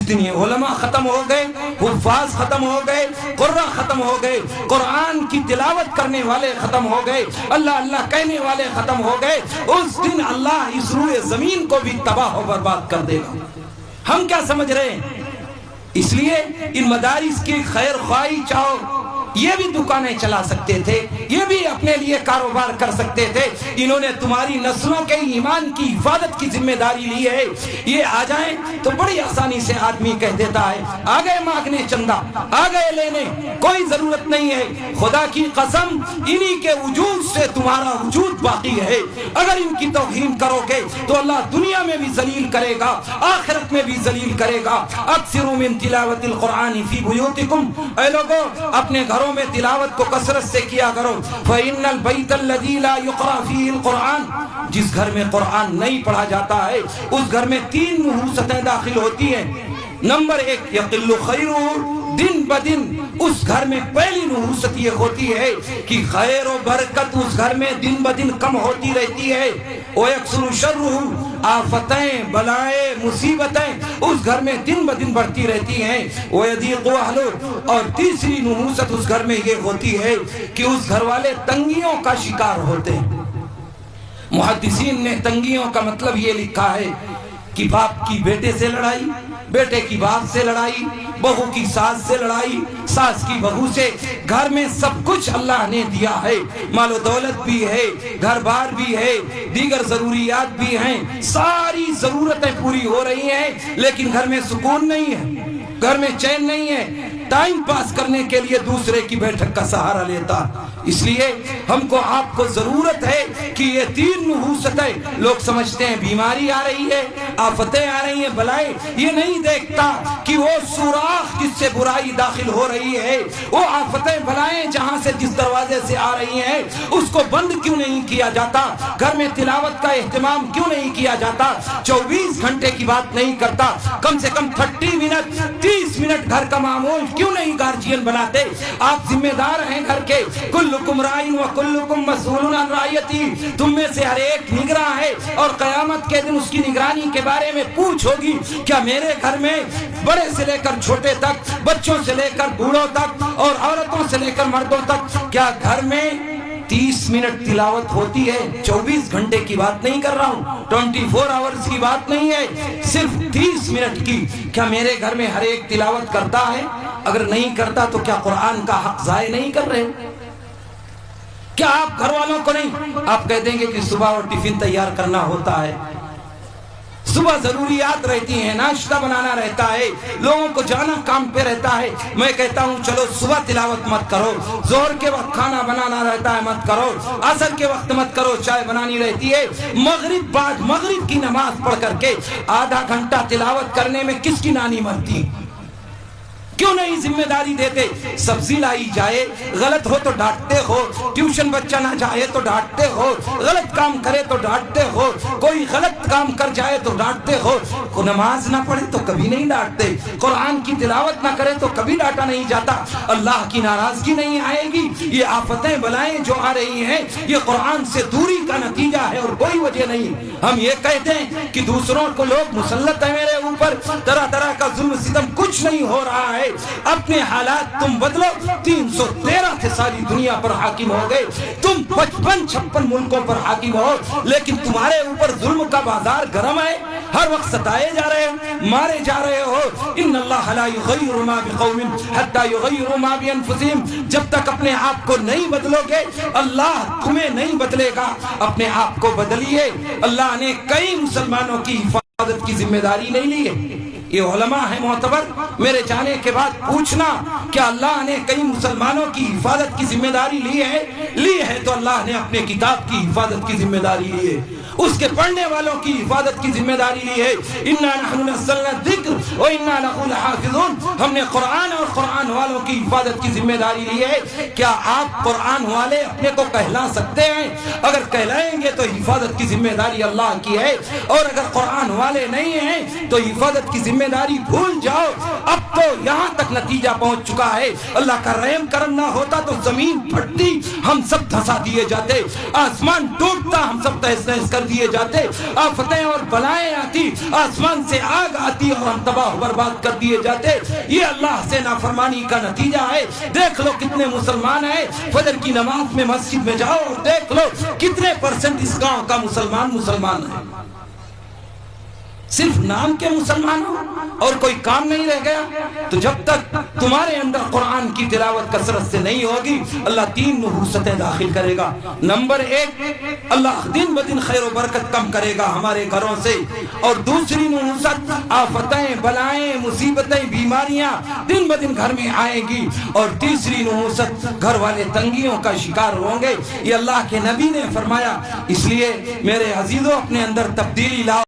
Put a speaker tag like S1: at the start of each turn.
S1: دنیا علماء ختم ہو گئے، حفاظ ختم ہو گئے، قرآن ختم ہو گئے، قرآن کی تلاوت کرنے والے ختم ہو گئے، اللہ اللہ کہنے والے ختم ہو گئے، اس دن اللہ اس روئے زمین کو بھی تباہ و برباد کر دے گا۔ ہم کیا سمجھ رہے ہیں؟ اس لیے ان مدارس کی خیر خواہی چاہو، یہ بھی دکانیں چلا سکتے تھے، یہ بھی اپنے لیے کاروبار کر سکتے تھے، انہوں نے تمہاری نسلوں کے ایمان کی حفاظت کی ذمہ داری لی ہے۔ یہ آ جائیں تو بڑی آسانی سے آدمی کہہ دیتا ہے آ گئے مانگنے چندہ، آ گئے لینے، کوئی ضرورت نہیں ہے۔ خدا کی قسم انہی کے وجود سے تمہارا وجود باقی ہے۔ اگر ان کی توہین کرو گے تو اللہ دنیا میں بھی ذلیل کرے گا، آخرت میں بھی ذلیل کرے گا۔ اکثروا من تلاوت القرآن فی بیوتکم، اے لوگوں اپنے گھروں میں تلاوت کو کثرت سے کیا کرو۔ فَإِنَّ الْبَيْتَ الَّذِي لَا يُقْرَأَ فِيهِ الْقُرْآنُ، جس گھر میں قرآن نہیں پڑھا جاتا ہے اس گھر میں 3 نحوستیں داخل ہوتی ہیں۔ نمبر 1 یقل خیرہ، دن بدن اس گھر میں پہلی نحوست یہ ہوتی ہے کہ خیر و برکت اس گھر میں دن بدن کم ہوتی رہتی ہے۔ وَيَكْثُرُ شَرُّهُ، آفتیں بلائیں مصیبتیں اس گھر میں دن بدن بڑھتی رہتی ہیں۔ وَيَضِيقُ أَهْلُهُ، اور تیسری نحوست اس گھر میں یہ ہوتی ہے کہ اس گھر والے تنگیوں کا شکار ہوتے ہیں۔ محدثین نے تنگیوں کا مطلب یہ لکھا ہے کہ باپ کی بیٹے سے لڑائی، بیٹے کی باپ سے لڑائی، بہو کی ساس سے لڑائی، ساس کی بہو سے۔ گھر میں سب کچھ اللہ نے دیا ہے، مال و دولت بھی ہے، گھر بار بھی ہے، دیگر ضروریات بھی ہیں، ساری ضرورتیں پوری ہو رہی ہیں، لیکن گھر میں سکون نہیں ہے، گھر میں چین نہیں ہے، ٹائم پاس کرنے کے لیے دوسرے کی بیٹھک کا سہارا لیتا۔ اس لیے ہم کو آپ کو ضرورت ہے کہ یہ 3 نحوستیں، لوگ سمجھتے ہیں بیماری آ رہی ہے، آفتیں آ رہی ہیں، بلائیں، یہ نہیں دیکھتا کہ وہ سوراخ جس سے برائی داخل ہو رہی ہے، وہ آفتیں بلائیں جہاں سے جس دروازے سے آ رہی ہیں اس کو بند کیوں نہیں کیا جاتا؟ گھر میں تلاوت کا اہتمام کیوں نہیں کیا جاتا؟ 24 گھنٹے کی بات نہیں کرتا، کم سے کم 30 منٹ 30 منٹ گھر کا معمول کیوں نہیں گارجین بناتے؟ آپ ذمہ دار ہیں گھر کے، کلکم رائن و کلکم مسئول عن رعیتی، تم میں سے ہر ایک نگراں ہے اور قیامت کے دن اس کی نگرانی کے بارے میں پوچھ ہوگی۔ کیا میرے گھر میں بڑے سے لے کر چھوٹے تک، بچوں سے لے کر بوڑھوں تک اور عورتوں سے لے کر مردوں تک، کیا گھر میں 30 منٹ تلاوت ہوتی ہے؟ 24 گھنٹے کی بات نہیں کر رہا ہوں، 24 آورز کی بات نہیں ہے، صرف 30 منٹ کی۔ کیا میرے گھر میں ہر ایک تلاوت کرتا ہے؟ اگر نہیں کرتا تو کیا قرآن کا حق ضائع نہیں کر رہے؟ کیا آپ گھر والوں کو نہیں؟ آپ کہہ دیں گے کہ صبح اور ٹفن تیار کرنا ہوتا ہے، صبح ضروریات رہتی ہیں، ناشتہ بنانا رہتا ہے، لوگوں کو جانا کام پہ رہتا ہے۔ میں کہتا ہوں چلو صبح تلاوت مت کرو، ظہر کے وقت کھانا بنانا رہتا ہے مت کرو، عصر کے وقت مت کرو، چائے بنانی رہتی ہے، مغرب بعد مغرب کی نماز پڑھ کر کے آدھا گھنٹہ تلاوت کرنے میں کس کی نانی مرتی؟ کیوں نہیں ذمہ داری دیتے؟ سبزی لائی جائے، غلط ہو تو ڈانٹتے ہو، ٹیوشن بچہ نہ جائے تو ڈانٹتے ہو، غلط کام کرے تو ڈانٹتے ہو، کوئی غلط کام کر جائے تو ڈانٹتے ہو، نماز نہ پڑھے تو کبھی نہیں ڈانٹتے، قرآن کی تلاوت نہ کرے تو کبھی ڈانٹا نہیں جاتا۔ اللہ کی ناراضگی نہیں آئے گی۔ یہ آفتیں بلائیں جو آ رہی ہیں یہ قرآن سے دوری کا نتیجہ ہے اور کوئی وجہ نہیں۔ ہم یہ کہتے ہیں کہ دوسروں کو لوگ مسلط ہیں میرے اوپر، طرح طرح کا ظلم ستم، کچھ نہیں ہو رہا ہے۔ اپنے حالات تم بدلو۔ 313 سے ساری دنیا پر حاکم ہو گئے، تم 55-56 ملکوں پر حاکم ہو، لیکن تمہارے اوپر ظلم کا بازار گرم ہے، ہر وقت ستائے جا رہے ہیں، مارے جا رہے ہو۔ ان اللہ لا یغیر ما بقوم حتی یغیروا ما بانفسہم، جب تک اپنے آپ کو نہیں بدلو گے اللہ تمہیں نہیں بدلے گا۔ اپنے آپ کو بدلیے۔ اللہ نے کئی مسلمانوں کی حفاظت کی ذمہ داری نہیں لی ہے۔ یہ علماء ہیں معتبر، میرے جانے کے بعد پوچھنا کیا اللہ نے کئی مسلمانوں کی حفاظت کی ذمہ داری لی ہے؟ لی ہے تو اللہ نے اپنے کتاب کی حفاظت کی ذمہ داری لی ہے، اس کے پڑھنے والوں کی حفاظت کی ذمہ داری لی ہے۔ انا نحن نزلنا الذکر وانا له لحافظون، ہم نے قرآن اور قرآن والوں کی حفاظت کی ذمہ داری لی ہے۔ کیا آپ قرآن والے اپنے کو کہلا سکتے ہیں؟ اگر کہلائیں گے تو حفاظت کی ذمہ داری اللہ کی ہے، اور اگر قرآن والے نہیں ہیں تو حفاظت کی ذمہ داری بھول جاؤ۔ اب تو یہاں تک نتیجہ پہنچ چکا ہے، اللہ کا رحم کرم نہ ہوتا تو زمین پھٹتی، ہم سب دھسا دیے جاتے، آسمان ٹوٹتا، ہم سب تہس نہس کر دیے جاتے، آفتیں اور بلائیں آتی، آسمان سے آگ آتی اور ہم تباہ و برباد کر دیے جاتے۔ یہ اللہ سے نافرمانی کا نتیجہ ہے۔ دیکھ لو کتنے مسلمان ہیں، فجر کی نماز میں مسجد میں جاؤ اور دیکھ لو کتنے پرسنٹ اس گاؤں کا مسلمان ہے۔ صرف نام کے مسلمان ہو اور کوئی کام نہیں رہ گیا۔ تو جب تک تمہارے اندر قرآن کی تلاوت کثرت سے نہیں ہوگی، اللہ 3 نحوستیں داخل کرے گا۔ نمبر 1، اللہ دن بدن خیر و برکت کم کرے گا ہمارے گھروں سے، اور دوسری نحوست آفتیں، بلائیں، مصیبتیں، بیماریاں دن بدن گھر میں آئیں گی، اور تیسری نحوست گھر والے تنگیوں کا شکار ہوں گے۔ یہ اللہ کے نبی نے فرمایا۔ اس لیے میرے عزیزوں، اپنے اندر تبدیلی لاؤ۔